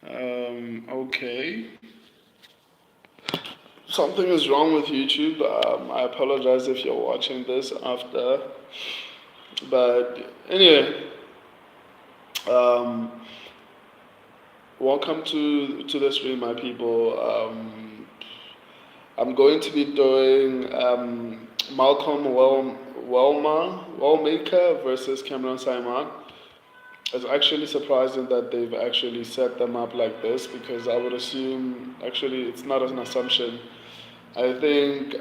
Okay. Something is wrong with YouTube. I apologize if you're watching this after. But anyway, um, welcome to the stream, my people. I'm going to be doing Malcolm Wellmaker versus Cameron Saaiman. It's actually surprising that they've actually set them up like this because I would assume, actually, it's not an assumption. I think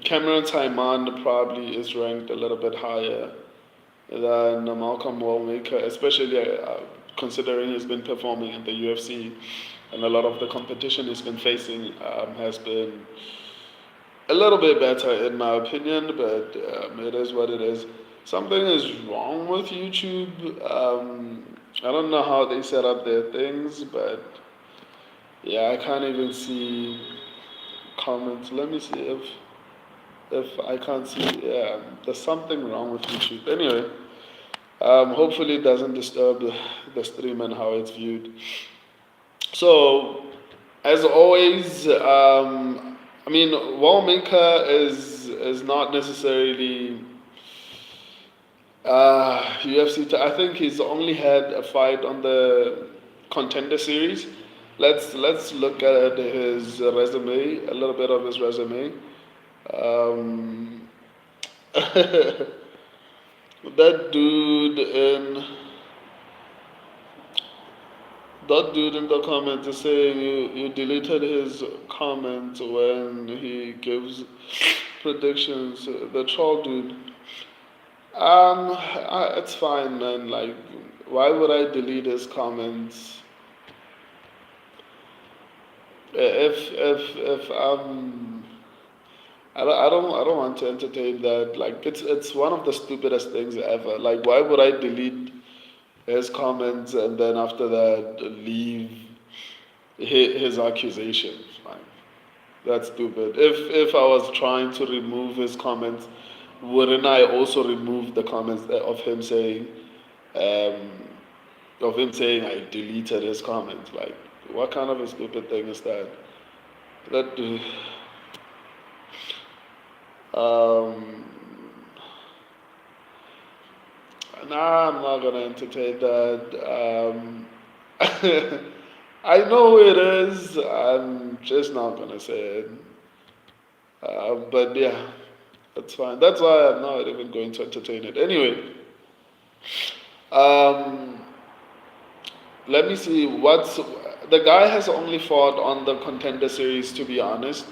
Cameron Taiman probably is ranked a little bit higher than Malcolm Wellmaker, especially considering he's been performing in the UFC and a lot of the competition he's been facing has been a little bit better in my opinion, but it is what it is. Something is wrong with YouTube. I don't know how they set up their things, but yeah, I can't even see comments. Let me see if I can't see. Yeah, there's something wrong with YouTube. Anyway, hopefully it doesn't disturb the stream and how it's viewed. So, as always, I mean, Wallmaker is not necessarily UFC. I think he's only had a fight on the Contender Series. Let's look at his resume, a little bit of his resume. Um, that dude in that dude in the comments is saying you deleted his comment when he gives predictions. The troll dude. It's fine, man. Like, why would I delete his comments if I don't want to entertain that. Like, it's one of the stupidest things ever. Like, why would I delete his comments and then after that leave his accusations? Like, that's stupid. If I was trying to remove his comments, wouldn't I also remove the comments of him saying, um, I deleted his comments? Like, what kind of a stupid thing is that? That um, nah, I'm not gonna entertain that. I know who it is. I'm just not gonna say it. But yeah, that's fine. That's why I'm not even going to entertain it. Anyway, um, let me see. What's the guy has only fought on the Contender Series, to be honest.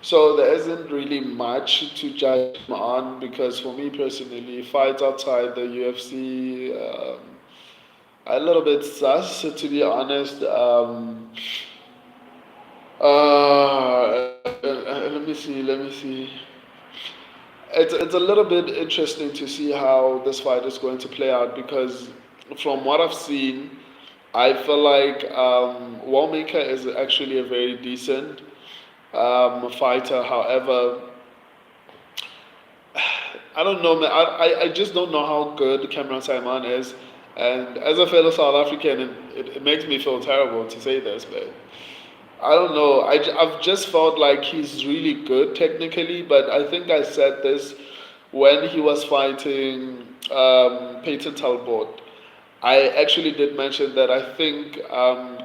So there isn't really much to judge him on because for me personally, fights outside the UFC, a little bit sus, to be honest. Let me see. It's a little bit interesting to see how this fight is going to play out because from what I've seen, I feel like Wallmaker is actually a very decent fighter. However, I don't know, man. I just don't know how good Cameron Saaiman is. And as a fellow South African, it makes me feel terrible to say this, but I don't know. I've just felt like he's really good technically, but I think I said this when he was fighting Peyton Talbot. I actually did mention that I think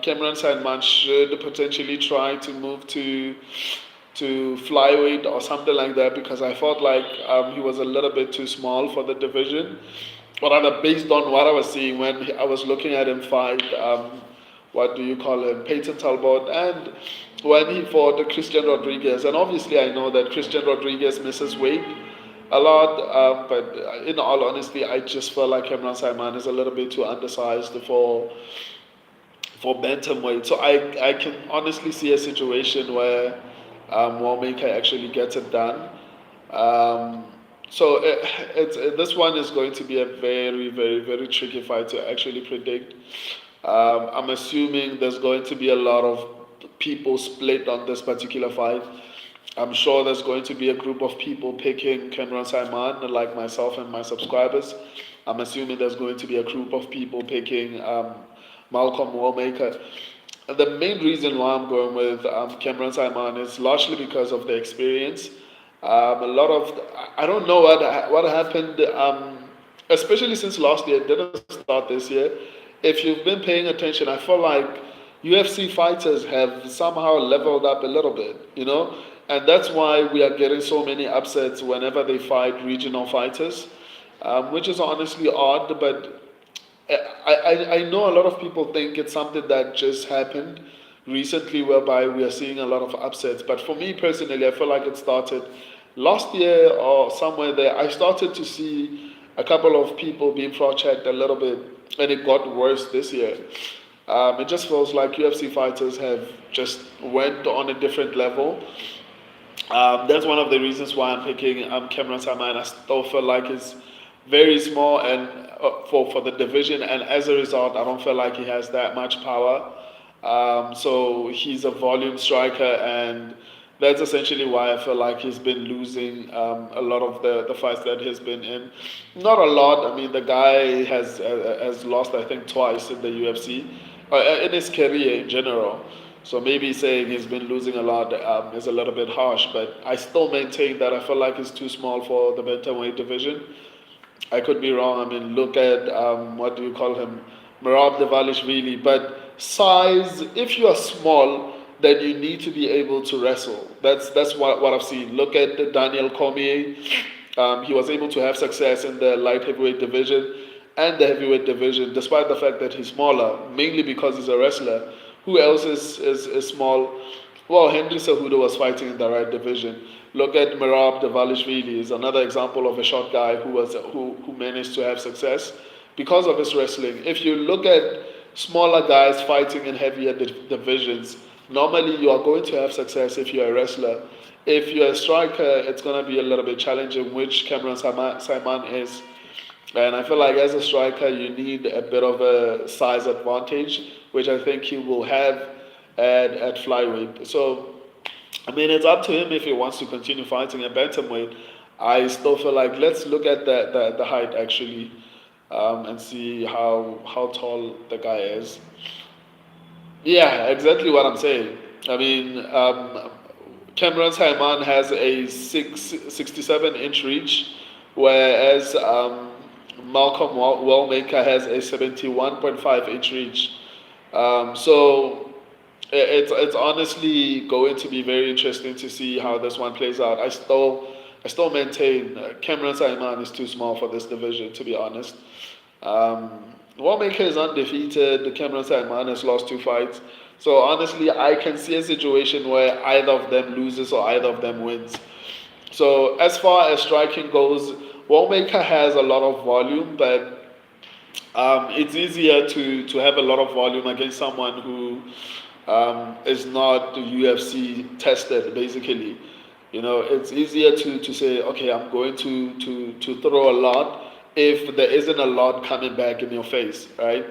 Cameron Sandman should potentially try to move to flyweight or something like that because I felt like he was a little bit too small for the division. But rather, based on what I was seeing when I was looking at him fight, what do you call him, Peyton Talbot, and when he fought Christian Rodriguez, and obviously I know that Christian Rodriguez misses weight a lot, but in all honesty, I just feel like Cameron Simon is a little bit too undersized for bantamweight. So I can honestly see a situation where Wallmaker actually gets it done. Um, so this one is going to be a very, very, very tricky fight to actually predict. I'm assuming there's going to be a lot of people split on this particular fight. I'm sure there's going to be a group of people picking Cameron Simon, like myself and my subscribers. I'm assuming there's going to be a group of people picking Malcolm Wellmaker. The main reason why I'm going with Cameron Saaiman is largely because of the experience. A lot of I don't know what happened, especially since last year. It didn't start this year. If you've been paying attention, I feel like UFC fighters have somehow leveled up a little bit, and that's why we are getting so many upsets whenever they fight regional fighters, which is honestly odd, but I know a lot of people think it's something that just happened recently whereby we are seeing a lot of upsets. But for me personally, I feel like it started last year or somewhere there. I started to see a couple of people being fraud checked a little bit, and it got worse this year. It just feels like UFC fighters have just went on a different level. That's one of the reasons why I'm picking Cameron Saaiman. I still feel like he's very small and for the division, and as a result, I don't feel like he has that much power. So he's a volume striker, and that's essentially why I feel like he's been losing a lot of the fights that he's been in. Not a lot. I mean, the guy has lost, I think, twice in the UFC, in his career in general. So maybe saying he's been losing a lot is a little bit harsh, but I still maintain that I feel like he's too small for the bantamweight division. I could be wrong. I mean, look at what do you call him, Merab Devalishvili. But size, if you are small, then you need to be able to wrestle. That's what I've seen. Look at Daniel Cormier. He was able to have success in the light heavyweight division and the heavyweight division, despite the fact that he's smaller, mainly because he's a wrestler. Who else is small? Well, Henry Cejudo was fighting in the right division. Look at Merab Devalishvili is another example of a short guy who managed to have success because of his wrestling. If you look at smaller guys fighting in heavier divisions, normally you are going to have success if you're a wrestler. If you're a striker, it's going to be a little bit challenging, which Cameron Saaiman is. And I feel like as a striker, you need a bit of a size advantage, which I think he will have at flyweight. So, I mean, it's up to him if he wants to continue fighting at bantamweight. I still feel like let's look at the height actually, and see how tall the guy is. Yeah, exactly what I'm saying. I mean, Cameron Saaiman has a 67-inch reach, whereas Malcolm Wellmaker has a 71.5-inch reach. So it's honestly going to be very interesting to see how this one plays out. I still maintain Cameron Saaiman is too small for this division, to be honest. Um, Wellmaker is undefeated. Cameron Saaiman has lost two fights. So honestly, I can see a situation where either of them loses or either of them wins. So as far as striking goes, Wellmaker has a lot of volume, but it's easier to have a lot of volume against someone who is not UFC tested, basically. It's easier to say, okay, I'm going to throw a lot if there isn't a lot coming back in your face, right?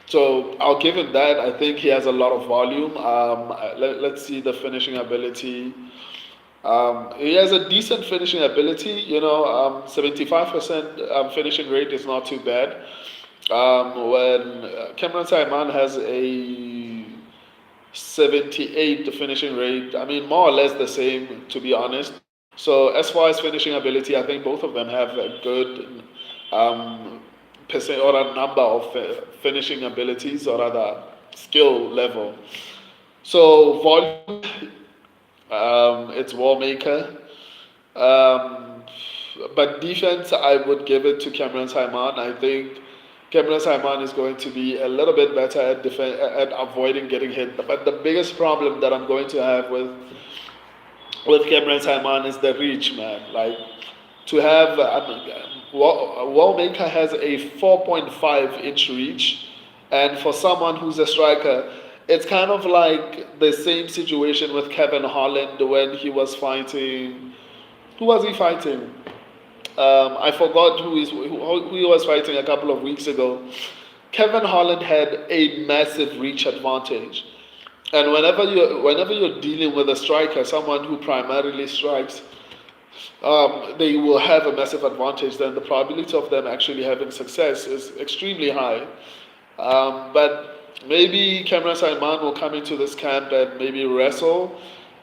So I'll give him that. I think he has a lot of volume. Let's see the finishing ability. He has a decent finishing ability, 75% finishing rate is not too bad. When Cameron Saaiman has a 78 finishing rate, I mean, more or less the same, to be honest. So as far as finishing ability, I think both of them have a good percent or a number of finishing abilities or rather skill level. So volume, it's Wallmaker. Um, but defense, I would give it to Cameron Saaiman. I think Cameron Saaiman is going to be a little bit better at avoiding getting hit. But the biggest problem that I'm going to have with Cameron Saaiman is the reach, man. Like to have, Wallmaker has a 4.5-inch reach, and for someone who's a striker, it's kind of like the same situation with Kevin Holland when he was fighting. Who was he fighting? I forgot who he was fighting a couple of weeks ago. Kevin Holland had a massive reach advantage, and whenever you're dealing with a striker, someone who primarily strikes, they will have a massive advantage. Then the probability of them actually having success is extremely high. But maybe Cameron Saaiman will come into this camp and maybe wrestle.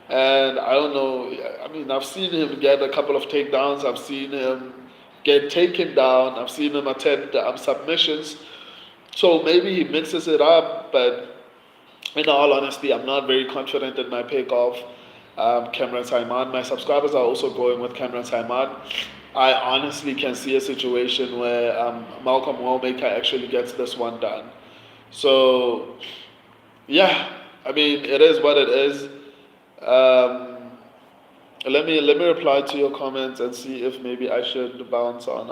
And I don't know. I mean, I've seen him get a couple of takedowns. I've seen him get taken down. I've seen him attempt submissions. So maybe he mixes it up. But in all honesty, I'm not very confident in my pick of Cameron Saaiman. My subscribers are also going with Cameron Saaiman. I honestly can see a situation where Malcolm Wellmaker actually gets this one done. So yeah, I mean it is what it is. Um, let me reply to your comments and see if maybe I should bounce on.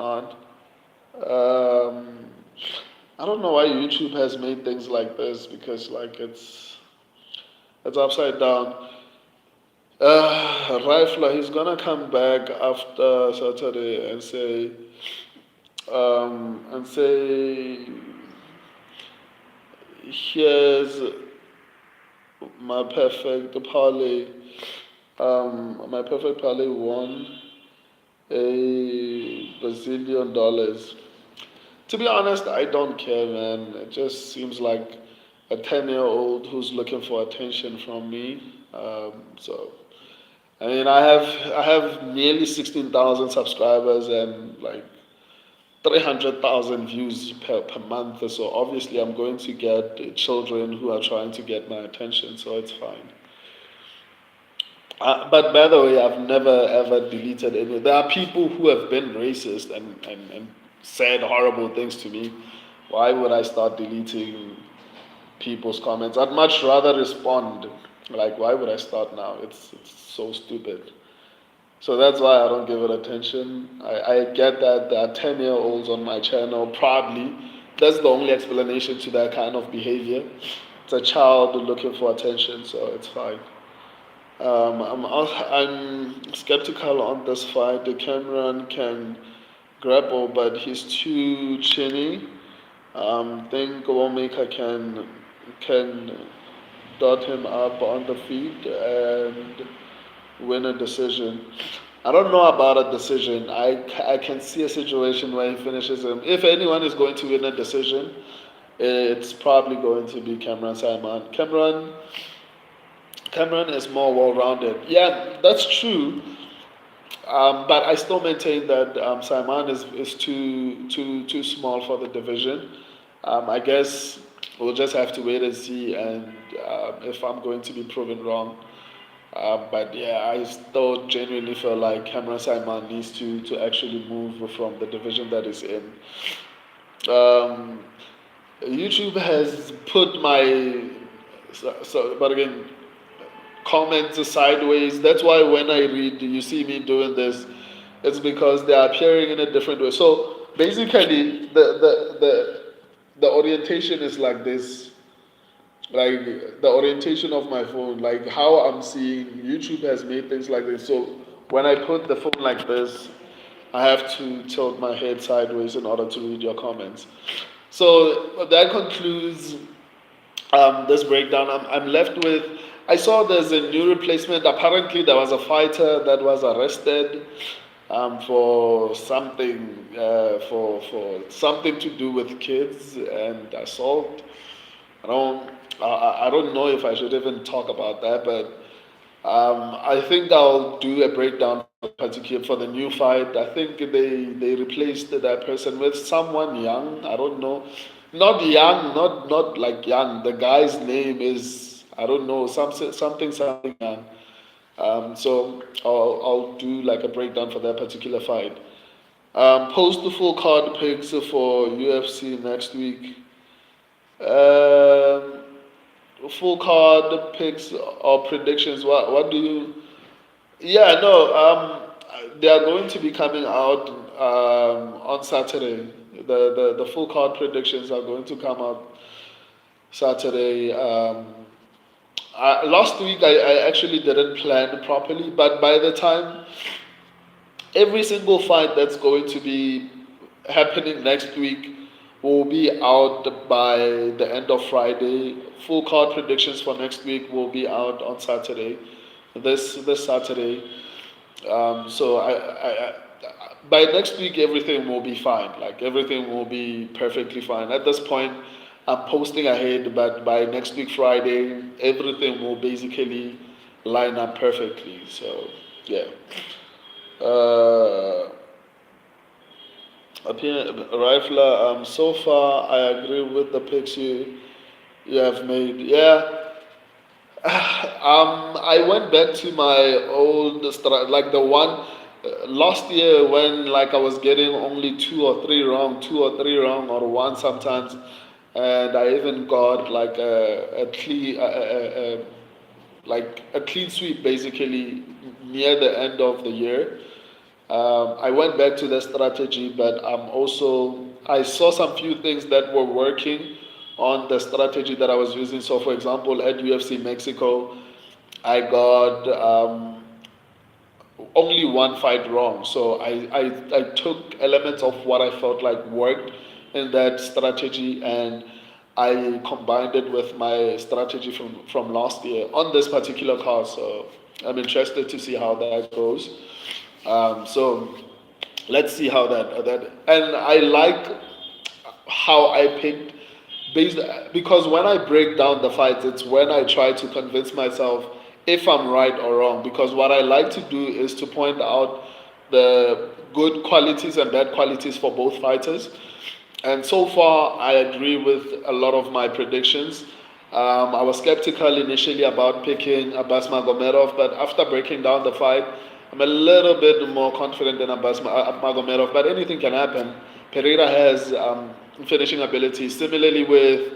Um, I don't know why YouTube has made things like this because like it's upside down. Rifler, he's gonna come back after Saturday and say here's my perfect parlay. My perfect parlay won $1 billion. To be honest, I don't care, man. It just seems like a 10-year-old who's looking for attention from me. So I mean, I have nearly 16,000 subscribers and like 300,000 views per month. So obviously, I'm going to get children who are trying to get my attention. So it's fine. But by the way, I've never ever deleted any. There are people who have been racist and said horrible things to me. Why would I start deleting people's comments? I'd much rather respond. Like, why would I start now? It's so stupid. So that's why I don't give it attention. I get that there are 10-year-olds on my channel, probably. That's the only explanation to that kind of behavior. It's a child looking for attention, so it's fine. I'm skeptical on this fight. The Cameron can grapple, but he's too chinny. Think Wellmaker can dot him up on the feet and win a decision. I don't know about a decision. I can see a situation where he finishes him. If anyone is going to win a decision, it's probably going to be Cameron Saaiman. Cameron is more well-rounded. Yeah, that's true. But I still maintain that Saaiman is too small for the division. I guess we'll just have to wait and see, and if I'm going to be proven wrong. But yeah, I still genuinely feel like Cameron Saaiman needs to actually move from the division that he's in. Um, YouTube has put my but again, comments sideways. That's why when I read, you see me doing this, it's because they are appearing in a different way. So basically, the orientation is like this, like the orientation of my phone, like how I'm seeing. YouTube has made things like this. So when I put the phone like this, I have to tilt my head sideways in order to read your comments. So that concludes this breakdown. I'm left with. I saw there's a new replacement. Apparently, there was a fighter that was arrested for something for something to do with kids and assault. I don't know if I should even talk about that, but I think I'll do a breakdown particular for the new fight. I think they replaced that person with someone young. I don't know, not young, not like young. The guy's name is I don't know something young. So I'll do like a breakdown for that particular fight. Post the full card picks for UFC next week. Um, Full card picks or predictions. What do you? Yeah, no. They are going to be coming out on Saturday. The full card predictions are going to come out Saturday. Last week I actually didn't plan properly, but by the time every single fight that's going to be happening next week will be out by the end of Friday. Full card predictions for next week will be out on Saturday, this Saturday. So by next week everything will be fine. Like everything will be perfectly fine. At this point, I'm posting ahead, but by next week Friday, everything will basically line up perfectly. So yeah. Uh, Up here, Rifler, so far I agree with the picks you have made. Yeah, I went back to my old like the one last year when like I was getting only two or three wrong, or one sometimes, and I even got like like a clean sweep basically near the end of the year. I went back to the strategy, but I saw some few things that were working on the strategy that I was using. So, for example, at UFC Mexico, I got only one fight wrong. So I took elements of what I felt like worked in that strategy, and I combined it with my strategy from last year on this particular card. So I'm interested to see how that goes. So let's see how that, and I like how I picked based, because when I break down the fights, it's when I try to convince myself if I'm right or wrong. Because what I like to do is to point out the good qualities and bad qualities for both fighters. And so far, I agree with a lot of my predictions. I was skeptical initially about picking Abbas Magomedov, but after breaking down the fight, I'm a little bit more confident in Magomedov, but anything can happen. Pereira has finishing ability. Similarly with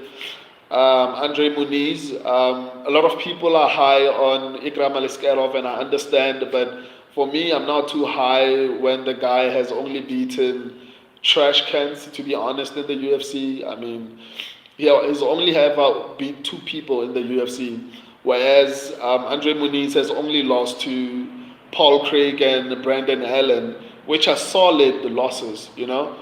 Andre Muniz, a lot of people are high on Ikram Aliskerov, and I understand, but for me, I'm not too high when the guy has only beaten trash cans, to be honest, in the UFC. I mean, he's only ever beat two people in the UFC, whereas Andre Muniz has only lost to Paul Craig and Brandon Allen, which are solid losses, you know.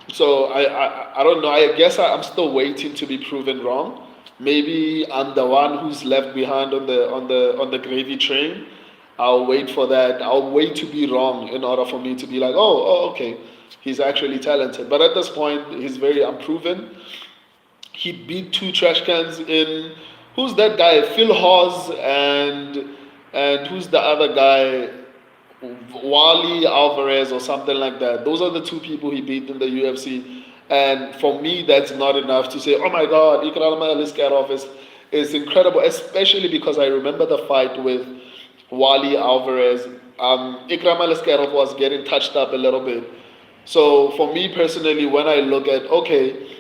So I don't know. I guess I'm still waiting to be proven wrong. Maybe I'm the one who's left behind on the gravy train. I'll wait for that. I'll wait to be wrong in order for me to be like, okay, he's actually talented. But at this point, he's very unproven. He beat two trash cans in. Who's that guy? Phil Hawes and who's the other guy? Wally Alvarez or something like that. Those are the two people he beat in the UFC. And for me, that's not enough to say, oh my God, Ikram Aliskerov is incredible, especially because I remember the fight with Wally Alvarez. Ikram Aliskerov was getting touched up a little bit. So for me personally, when I look at, okay,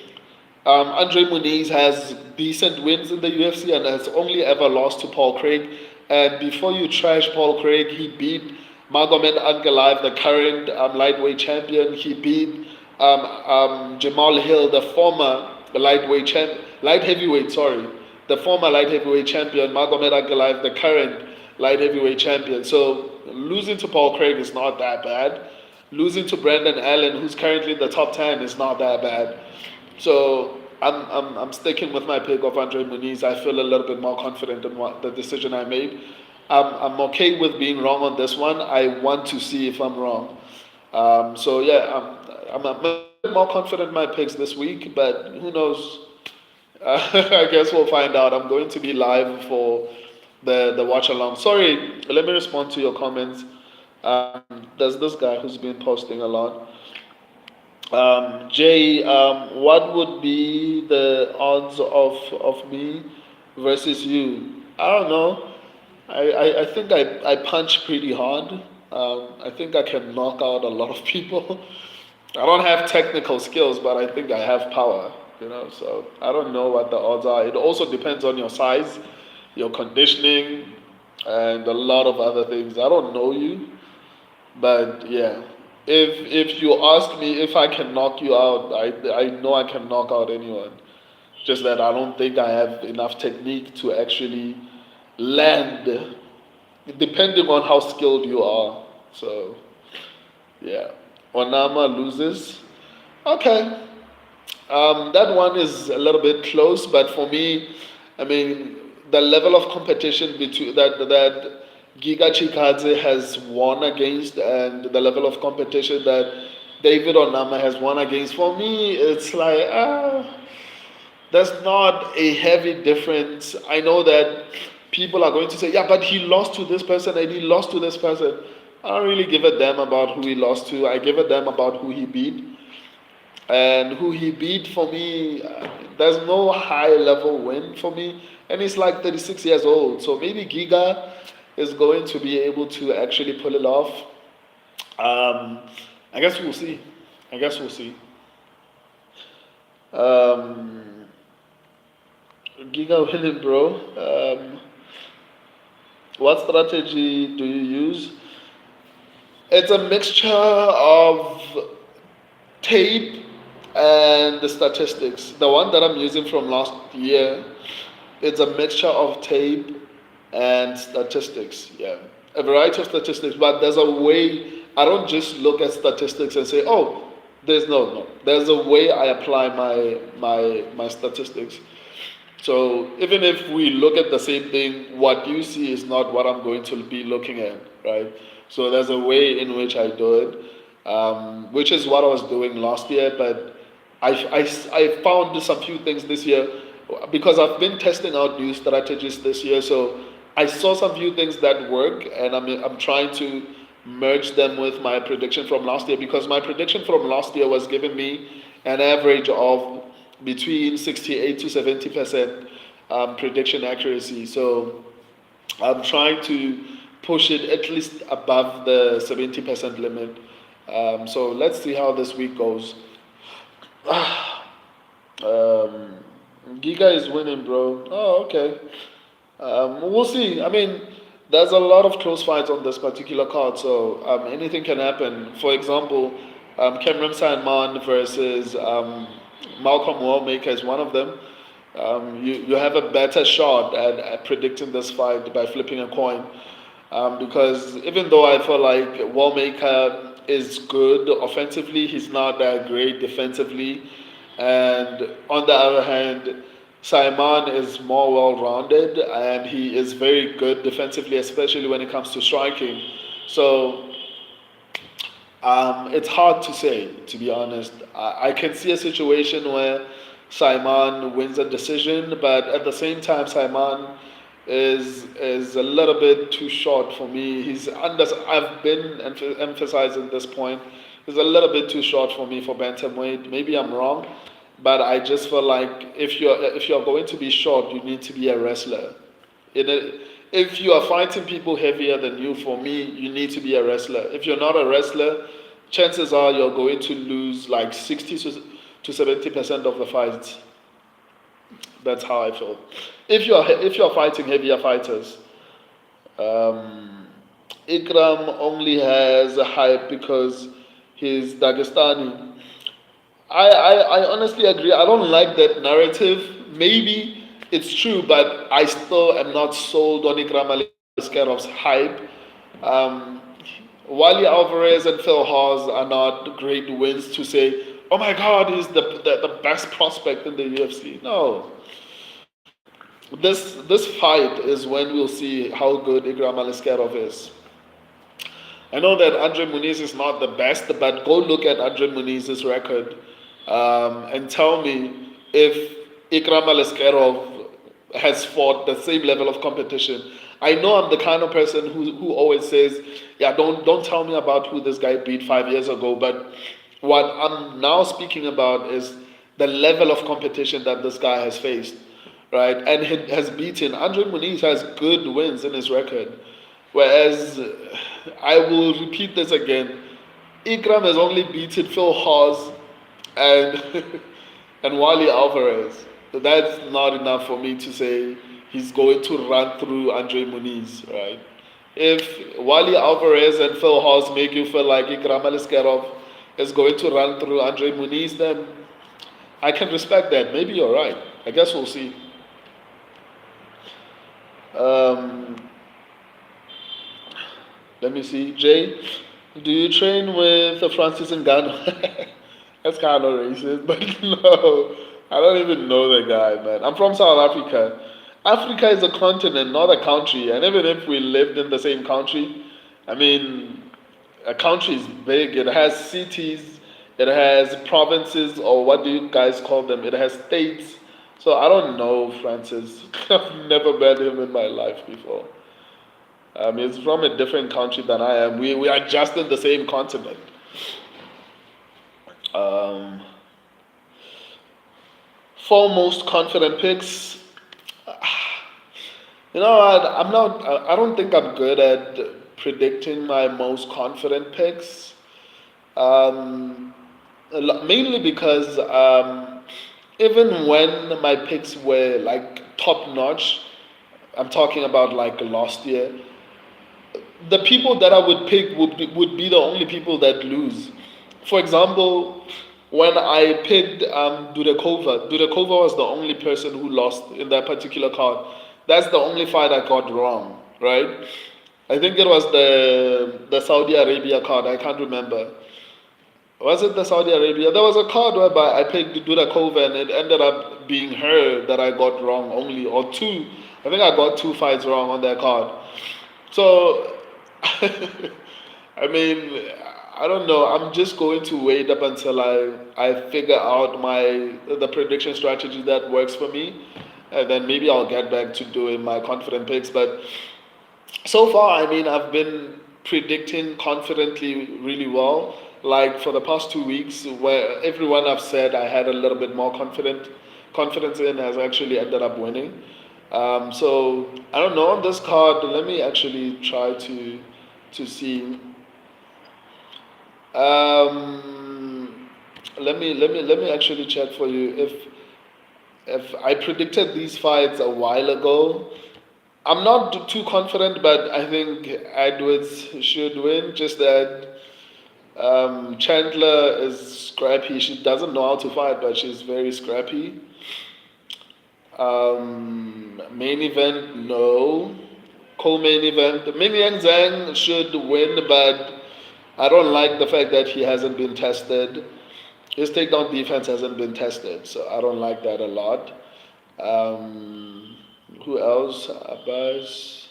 Andre Muniz has decent wins in the UFC and has only ever lost to Paul Craig. And before you trash Paul Craig, he beat Magomed Ankalaev, the current lightweight champion. He beat Jamal Hill, the former light heavyweight, sorry, the former light heavyweight champion. Magomed Ankalaev, the current light heavyweight champion. So losing to Paul Craig is not that bad. Losing to Brandon Allen, who's currently in the top 10, is not that bad. So I'm sticking with my pick of Andre Muniz. I feel a little bit more confident in what the decision I made. I'm okay with being wrong on this one. I want to see if I'm wrong. So yeah, I'm a bit more confident in my picks this week, but who knows? I guess we'll find out. I'm going to be live for the watch along. Sorry, let me respond to your comments. There's this guy who's been posting a lot. Jay, what would be the odds of me versus you? I don't know. I think I punch pretty hard. I think I can knock out a lot of people. I don't have technical skills, but I think I have power, you know. So I don't know what the odds are. It also depends on your size, your conditioning, and a lot of other things. I don't know you, but yeah, if you ask me if I can knock you out, I know I can knock out anyone. Just that I don't think I have enough technique to actually land, depending on how skilled you are. So yeah, Onama loses. Okay, that one is a little bit close, but for me, I mean, the level of competition between that Giga Chikadze has won against, and the level of competition that David Onama has won against, for me, it's like There's not a heavy difference. I know that people are going to say, yeah, but he lost to this person and he lost to this person. I don't really give a damn about who he lost to. I give a damn about who he beat. And who he beat for me, there's no high level win for me. And he's like 36 years old. So maybe Giga is going to be able to actually pull it off. Um, I guess we'll see. I guess we'll see. Um, Giga winning, bro. What strategy do you use? It's a mixture of tape and the statistics. The one that I'm using from last year, it's a mixture of tape and statistics. Yeah, a variety of statistics, but there's a way. I don't just look at statistics and say, "Oh, there's no." There's a way I apply my statistics. So even if we look at the same thing, what you see is not what I'm going to be looking at, right? So there's a way in which I do it, which is what I was doing last year, but I found some few things this year because I've been testing out new strategies this year. So I saw some few things that work, and I'm trying to merge them with my prediction from last year because my prediction from last year was giving me an average of between 68 to 70% prediction accuracy. So I'm trying to push it at least above the 70% limit. So let's see how this week goes. Um, Giga is winning, bro. Oh, okay. We'll see. I mean, there's a lot of close fights on this particular card, so anything can happen. For example, Cameron Saaiman versus Malcolm Wellmaker is one of them. You have a better shot at predicting this fight by flipping a coin. Because even though I feel like Wallmaker is good offensively, he's not that great defensively. And on the other hand, Saaiman is more well-rounded and he is very good defensively, especially when it comes to striking. So it's hard to say, to be honest. I can see a situation where Saaiman wins a decision, but at the same time, Saaiman is a little bit too short for me. He's under. I've been emphasizing this point. He's a little bit too short for me for bantamweight. Maybe I'm wrong, but I just feel like if you're going to be short, you need to be a wrestler. In a, if you are fighting people heavier than you, for me, you need to be a wrestler. If you're not a wrestler, chances are you're going to lose like 60 to 70% of the fights. That's how I feel. If you're fighting heavier fighters, um, Ikram only has a hype because he's Dagestani. I honestly agree. I don't like that narrative. Maybe it's true, but I still am not sold on Ikram Aliskerov's hype. Um, Wally Alvarez and Phil Hawes are not great wins to say, oh my God, he's the best prospect in the UFC. No. This fight is when we'll see how good Ikram Aliskerov is. I know that Andre Muniz is not the best, but go look at Andre Muniz's record and tell me if Ikram Aliskerov has fought the same level of competition. I know I'm the kind of person who always says, yeah, don't tell me about who this guy beat 5 years ago, but what I'm now speaking about is the level of competition that this guy has faced, right? And he has beaten. Andre Muniz has good wins in his record. Whereas, I will repeat this again, Ikram has only beaten Phil Hawes and and Wally Alvarez. That's not enough for me to say he's going to run through Andre Muniz, right? If Wally Alvarez and Phil Hawes make you feel like Ikram Aliskerov is going to run through Andre Muniz, then I can respect that. Maybe you're right. I guess we'll see. Um, Let me see. Jay, do you train with Francis Ngannou? That's kind of racist, but no, I don't even know the guy, man. I'm from South Africa. Africa is a continent, not a country. And even if we lived in the same country, I mean, a country is big. It has cities, it has provinces, or what do you guys call them? It has states. So I don't know Francis. I've never met him in my life before. He's from a different country than I am. We are just in the same continent. Um, Four most confident picks. You know, I'm not. I don't think I'm good at predicting my most confident picks. Um, Mainly because even when my picks were like top notch, I'm talking about like last year, the people that I would pick would be the only people that lose. For example, when I picked Dudakova was the only person who lost in that particular card. That's the only fight I got wrong, right? I think it was the Saudi Arabia card. I can't remember. Was it the Saudi Arabia? There was a card whereby I picked Dudakova and it ended up being her that I got wrong only, or two. I think I got two fights wrong on that card. So, I mean, I don't know. I'm just going to wait up until I figure out the prediction strategy that works for me, and then maybe I'll get back to doing my confident picks. But so far, I mean, I've been predicting confidently really well. Like for the past 2 weeks, where everyone I've said I had a little bit more confidence in has actually ended up winning. So I don't know on this card. Let me actually try to see. Um, let me actually check for you if I predicted these fights a while ago. I'm not too confident, but I think Edwards should win. Just that Chandler is scrappy. She doesn't know how to fight, but she's very scrappy. Main event, no. Co-main event, Ming Yang Zhang should win, but I don't like the fact that he hasn't been tested. His takedown defense hasn't been tested, so I don't like that a lot. Um, who else? Abbas.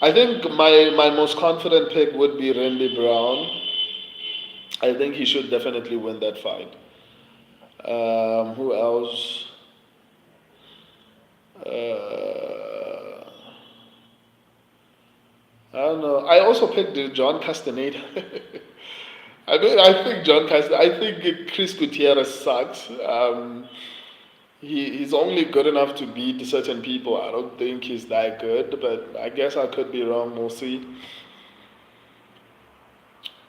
I think my most confident pick would be Randy Brown. I think he should definitely win that fight. Who else? Uh, I don't know. I also picked John Castaneda. I think John Castaneda. I think Chris Gutierrez sucks. He's only good enough to beat certain people. I don't think he's that good, but I guess I could be wrong. We'll see.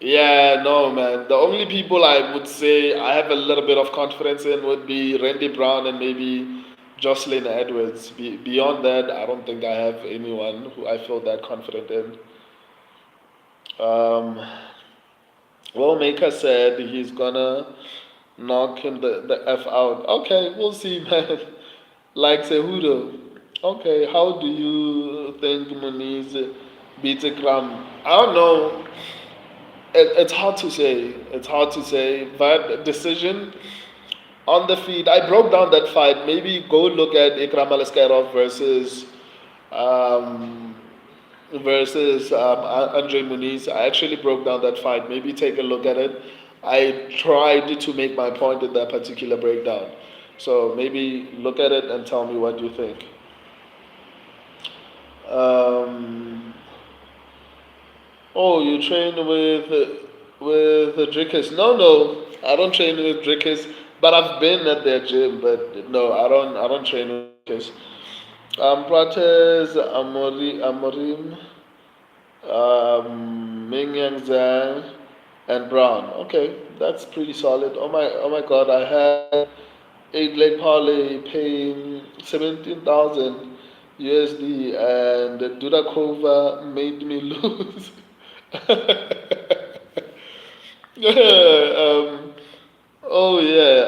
Yeah, no, man. The only people I would say I have a little bit of confidence in would be Randy Brown and maybe Jocelyn Edwards. Beyond that, I don't think I have anyone who I feel that confident in. Um, Wellmaker said he's gonna knock him the F out. Okay, we'll see, man. Like Cejudo. Okay, how do you think Muniz beats Ikram? I don't know. It's hard to say. It's hard to say. But decision on the feet. I broke down that fight. Maybe go look at Ikram Aliskerov um, versus Andre Muniz. I actually broke down that fight. Maybe take a look at it. I tried to make my point in that particular breakdown. So maybe look at it and tell me what you think. Um, oh, you train with Drickers? No, no, I don't train with Drickers, but I've been at their gym. But no, I don't train with Drickers. Prates, Amorim, Ming Yang Zhang, and Brown. Okay, that's pretty solid. Oh my God, I had eight leg parlay paying 17,000 USD, and Dudakova made me lose. um, oh yeah,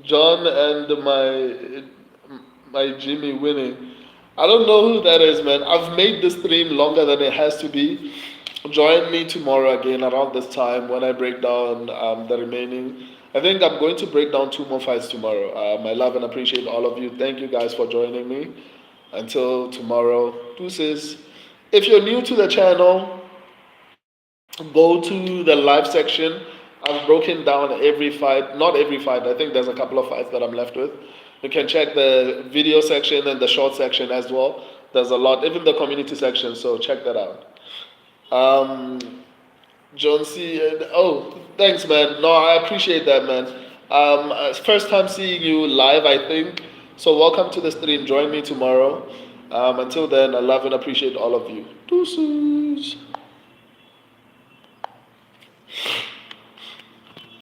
John and my Jimmy winning. I don't know who that is, man. I've made this stream longer than it has to be. Join me tomorrow again around this time when I break down the remaining. I think I'm going to break down two more fights tomorrow. I love and appreciate all of you. Thank you guys for joining me. Until tomorrow, deuces. If you're new to the channel, go to the live section. I've broken down every fight, not every fight. I think there's a couple of fights that I'm left with. You can check the video section and the short section as well. There's a lot, even the community section, so check that out. Um, John C. Oh, thanks, man. No, I appreciate that, man. First time seeing you live, I think. So welcome to the stream. Join me tomorrow. Until then, I love and appreciate all of you. Deuces.